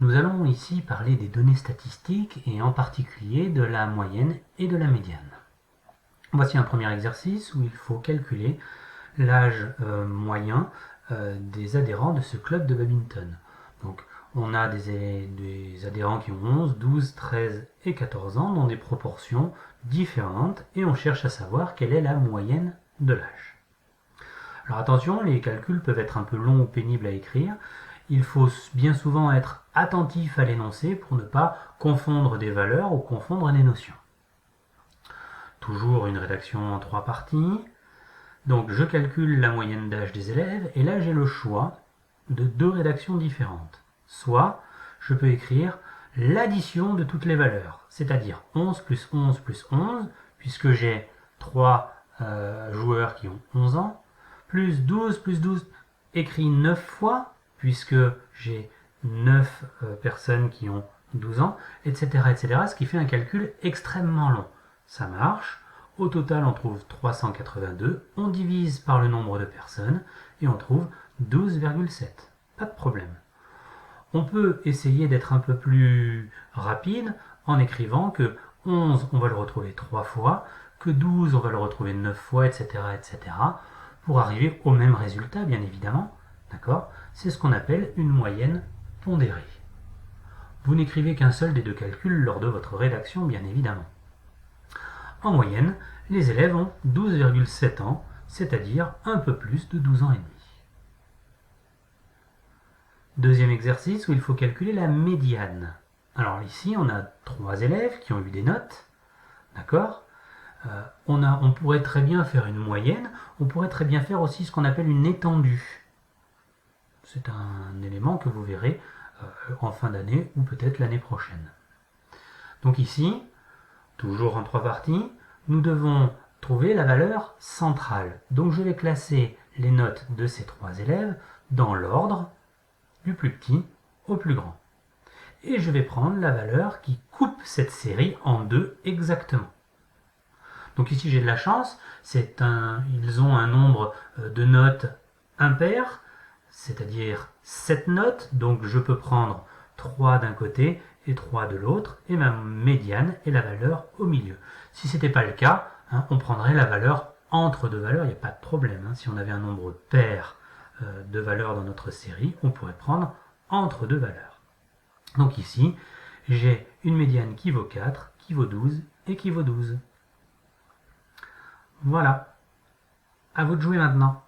Nous allons ici parler des données statistiques et en particulier de la moyenne et de la médiane. Voici un premier exercice où il faut calculer l'âge moyen des adhérents de ce club de badminton. Donc, on a des adhérents qui ont 11, 12, 13 et 14 ans dans des proportions différentes et on cherche à savoir quelle est la moyenne de l'âge. Alors attention, les calculs peuvent être un peu longs ou pénibles à écrire. Il faut bien souvent être attentif à l'énoncé pour ne pas confondre des valeurs ou confondre des notions. Toujours une rédaction en 3 parties. Donc je calcule la moyenne d'âge des élèves et là j'ai le choix de 2 rédactions différentes. Soit je peux écrire l'addition de toutes les valeurs, c'est-à-dire 11 plus 11 plus 11, puisque j'ai 3 joueurs qui ont 11 ans, plus 12 écrit 9 fois, puisque j'ai 9 personnes qui ont 12 ans, etc., etc., ce qui fait un calcul extrêmement long. Ça marche. Au total, on trouve 382. On divise par le nombre de personnes et on trouve 12,7. Pas de problème. On peut essayer d'être un peu plus rapide en écrivant que 11, on va le retrouver 3 fois, que 12, on va le retrouver 9 fois, etc., etc., pour arriver au même résultat, bien évidemment. D'accord ? C'est ce qu'on appelle une moyenne pondérée. Vous n'écrivez qu'un seul des deux calculs lors de votre rédaction, bien évidemment. En moyenne, les élèves ont 12,7 ans, c'est-à-dire un peu plus de 12 ans et demi. Deuxième exercice où il faut calculer la médiane. Alors ici, on a 3 élèves qui ont eu des notes, d'accord ? On pourrait très bien faire une moyenne, on pourrait très bien faire aussi ce qu'on appelle une étendue. C'est un élément que vous verrez en fin d'année ou peut-être l'année prochaine. Donc ici, toujours en 3 parties, nous devons trouver la valeur centrale. Donc je vais classer les notes de ces 3 élèves dans l'ordre du plus petit au plus grand. Et je vais prendre la valeur qui coupe cette série en deux exactement. Donc ici j'ai de la chance, ils ont un nombre de notes impair, c'est-à-dire 7 notes, donc je peux prendre 3 d'un côté et 3 de l'autre, et ma médiane est la valeur au milieu. Si ce n'était pas le cas, on prendrait la valeur entre deux valeurs, il n'y a pas de problème. Si on avait un nombre pair de valeurs dans notre série, on pourrait prendre entre deux valeurs. Donc ici, j'ai une médiane qui vaut 4, qui vaut 12 et qui vaut 12. Voilà. À vous de jouer maintenant.